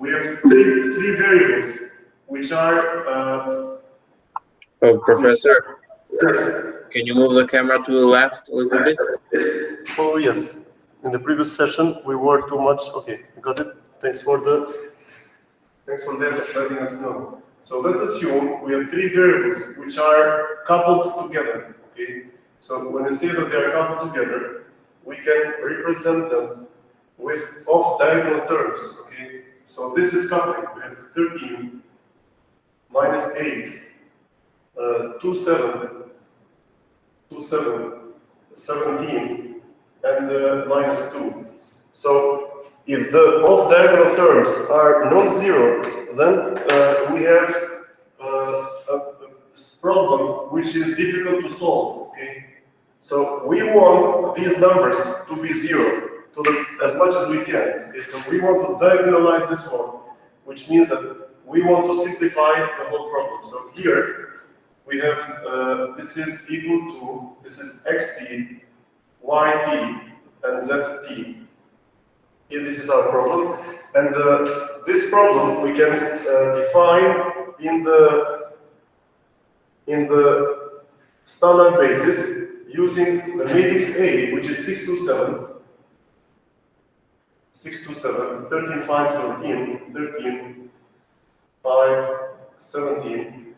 we have three variables, which are... Oh, Professor, yes. can you move the camera to the left a little bit? Oh, yes. In the previous session, we were too much. Okay, got it. Thanks for letting us know. So let's assume we have three variables which are coupled together. Okay. So when we say that they are coupled together, we can represent them with off-diagonal terms. Okay. So this is coupling. We have 13 minus 8, 27, 17, and minus 2. So if the off-diagonal terms are non-zero, then we have a problem which is difficult to solve. Okay, so we want these numbers to be zero as much as we can. Okay, so we want to diagonalize this one, which means that we want to simplify the whole problem. So here we have this is equal to xt, yt, and zt. Here, this is our problem, and this problem we can define in the standard basis using the matrix A, which is 6, 2, 7, 13, 5, 17, 13, 5, 17,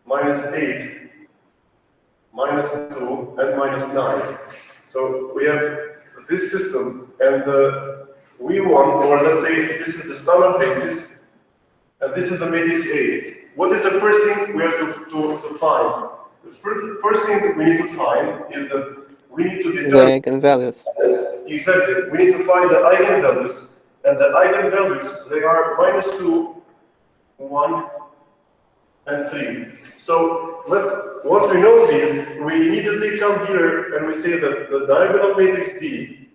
minus 8, minus 2, and minus 9. So we have this system, and we want, or let's say this is the standard basis, and this is the matrix A. What is the first thing we have to find? The first thing that we need to find is that we need to determine the eigenvalues. Exactly. We need to find the eigenvalues, and the eigenvalues, they are minus 2, 1, and 3. So once we know these, we immediately come here and we say that the diagonal matrix D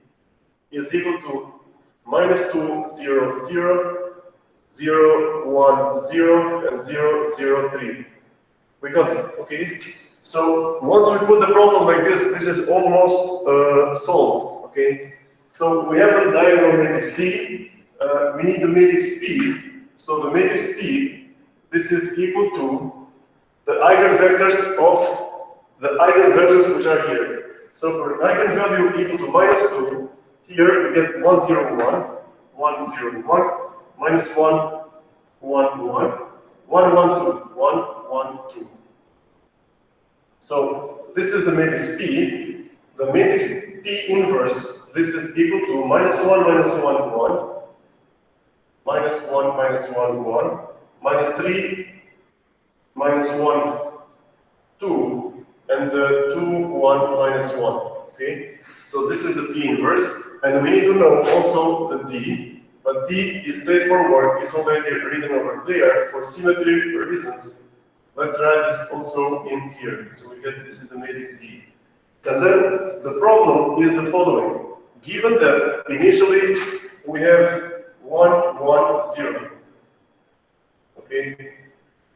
is equal to minus 2, 0, 0, 0, 1, 0, and 0, 0, 3. We got it, okay? So once we put the problem like this is almost solved, okay? So we have the diagonal matrix D, we need the matrix P. So the matrix P, this is equal to the eigenvectors of the eigenvalues which are here. So for eigenvalue equal to minus 2, here we get 1, 0, 1, 1, 0, 1, minus 1, 1, 1, 1, 1, 2, 1, 1, 2. So this is the matrix P. The matrix P inverse, this is equal to minus 1, minus 1, 1, minus 1, minus 1, 1, minus 3, minus 1, 2, and 2, 1, minus 1. Okay? So this is the P inverse, and we need to know also the D, but D is straightforward, it's already written over there for symmetry reasons. Let's write this also in here. So we get this is the matrix D. And then the problem is the following. Given that initially we have 1, 1, 0. Okay?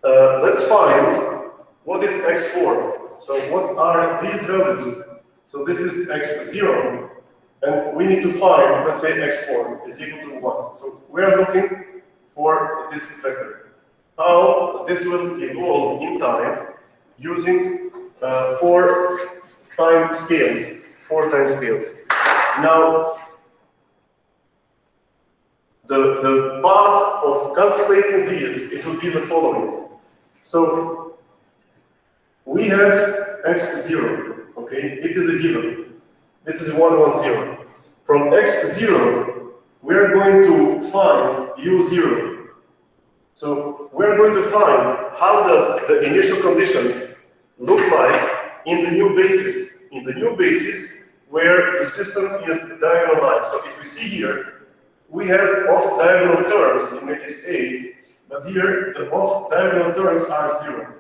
Let's find what is x4. So what are these values? So this is x0, and we need to find, let's say x4 is equal to what? So we're looking for this vector. How this will evolve in time using 4 time scales. Now, the path of calculating this, it will be the following. So we have x0, okay? It is a given. This is 1, 1, 0. From x0, we're going to find u0. So we're going to find how does the initial condition look like in the new basis. In the new basis where the system is diagonalized. So if we see here, we have off-diagonal terms in matrix A, but here the off-diagonal terms are 0.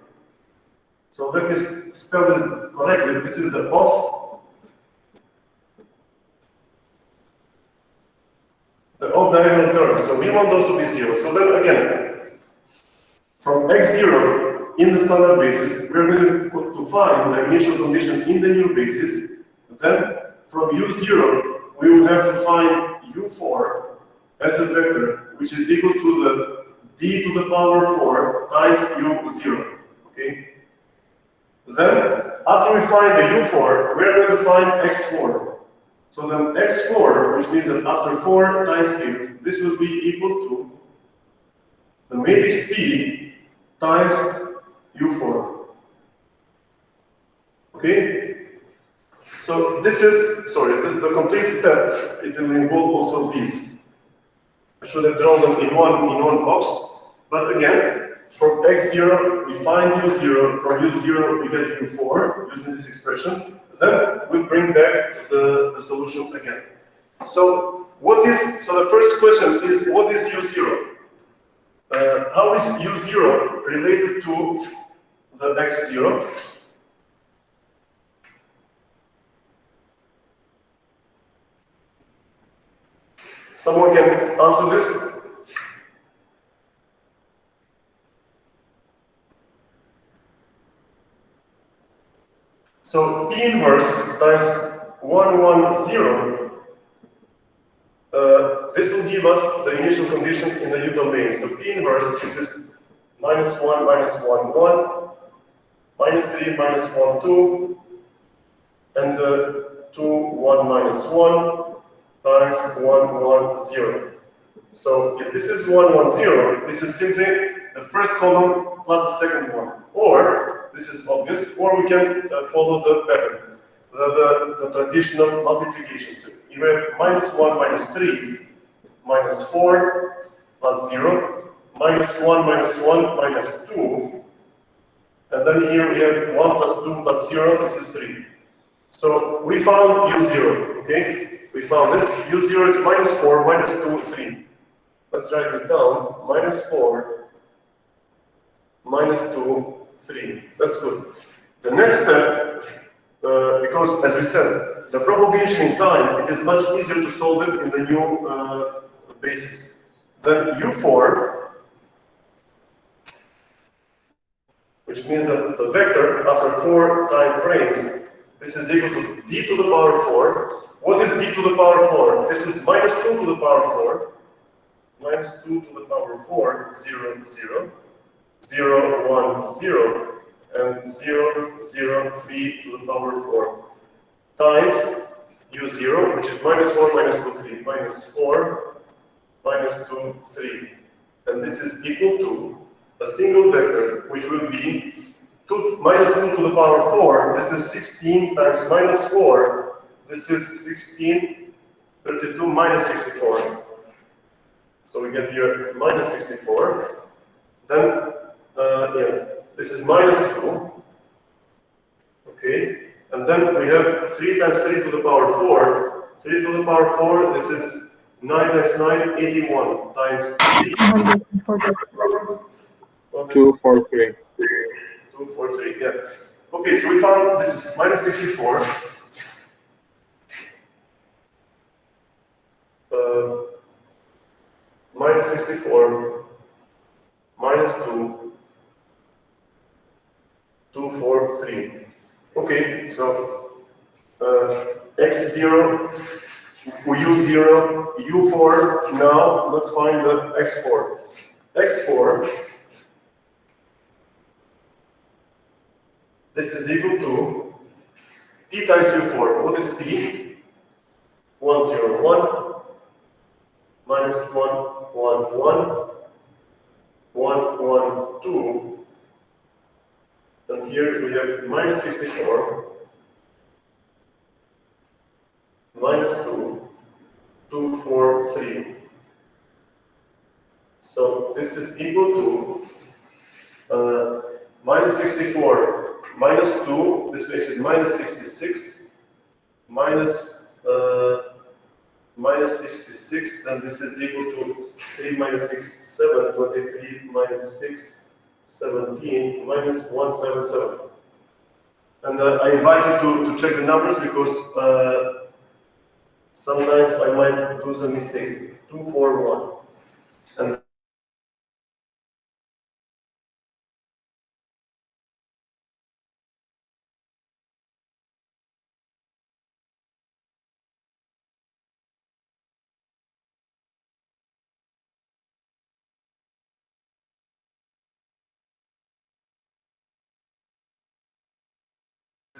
So let me spell this correctly. This is the off-diagonal terms. So we want those to be 0. So then again, from x0 in the standard basis, we're going to find the initial condition in the new basis. Then from u0, we will have to find u4, as a vector, which is equal to the d to the power 4 times u0, okay? Then, after we find the u4, we're going to find x4. So then x4, which means that after 4 times here, this will be equal to the matrix P times u4. Okay? So this is, sorry, this is the complete step. It will involve also these. I should have drawn them in one box. But again, from x0, we find u0. From u0, we get u4 using this expression. Then we bring back the solution again. So the first question is, what is u0? How is u0 related to the x0? Someone can answer this? So P inverse times 1, 1, 0, this will give us the initial conditions in the U domain. So P inverse, this is minus 1, minus 1, 1, minus 3, minus 1, 2, and 2, 1, minus 1 times 1, 1, 0. So if this is 1, 1, 0, this is simply the first column plus the second one. Or, this is obvious, or we can follow the pattern, the traditional multiplication. So you have minus 1, minus 3, minus 4, plus 0, minus 1, minus 1, minus 2, and then here we have 1 plus 2 plus 0, this is 3. So we found u0, okay? We found this, u0 is minus 4, minus 2, 3. Let's write this down, minus 4, minus 2, 3. That's good. The next step, because as we said, the propagation in time, it is much easier to solve it in the new basis. Then u4, which means that the vector after 4 time frames, this is equal to d to the power 4. What is d to the power 4? This is minus 2 to the power 4, minus 2 to the power 4, 0, 0, 0, 1, 0, and 0, 0, 3 to the power 4, times u0, which is minus 4, minus 2, 3, minus 4, minus 2, 3. And this is equal to a single vector, which will be minus 2 to the power 4. This is 16 times minus 4. This is 16, 32 minus 64. So we get here minus 64. Then, this is minus 2. Okay. And then we have 3 times 3 to the power 4. 3 to the power 4, this is 9 times 9, 81 times 3. 243. 243, yeah. Okay, so we found this is minus 64. Minus 64, minus 2, 2, 4, 3. Okay, so x0, u0, u4. Now let's find the x4. x4, this is equal to p times u4. What is p? 1, 0, 1, minus 1, 1, 1, 1, 1, 2. And here we have minus 64, minus 2, 2, 4, 3. So this is equal to minus 64, minus 2, this makes it minus 66, minus 66, then this is equal to 3 minus 6, 7, 23, minus 6, 17, minus 177. And I invite you to check the numbers because sometimes I might do some mistakes. 2, 4, 1. And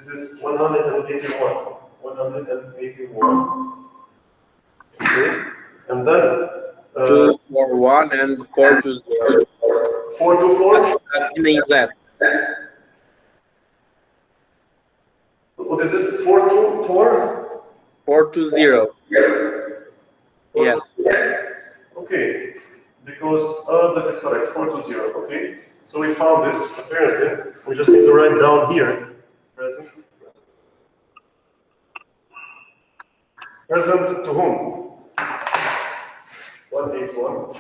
This is 181. 181. Okay. And then 2, 4, 1, and 4 to 0. 4 to 4. Meaning that. What is this? 4 to 4? 4 to 0. Yes. Okay. Because that is correct. 4 to 0. Okay. So we found this. Apparently, we just need to write down here. Present. Present to whom? 181.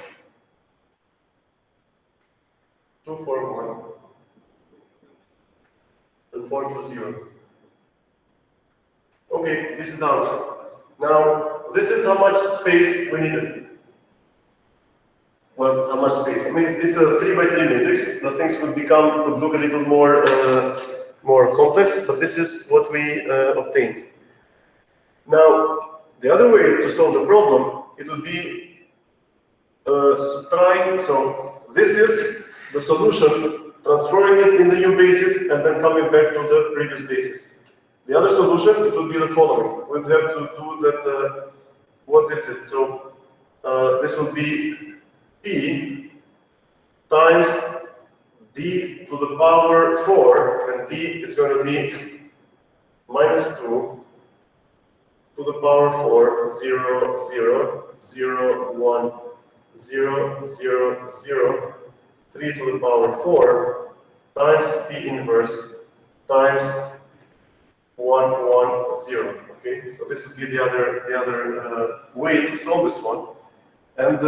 241. And 4 to 0. Okay, this is the answer. Now, this is how much space we needed. Well, so much space. I mean, it's a 3 by 3 matrix. The things would look a little more complex, but this is what we obtained. Now, the other way to solve the problem, it would be trying. So this is the solution, transferring it in the new basis, and then coming back to the previous basis. The other solution, it would be the following. We'd have to do that. What is it? So this would be P times d to the power 4, and d is going to be minus 2 to the power 4, 0, 0, 0, 1, 0, 0, 0, 3 to the power 4 times P inverse times 1, 1, 0. Okay, so this would be the other way to solve this one. And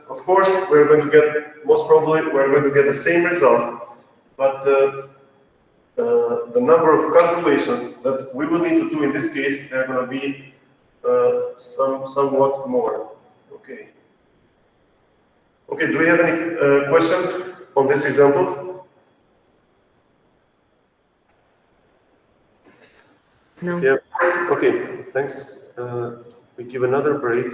of course, we're going to get, most probably, we're going to get the same result, but the number of calculations that we will need to do in this case, they're going to be somewhat more. Okay. Okay, do we have any question on this example? No. Yeah. Okay, thanks. We give another break.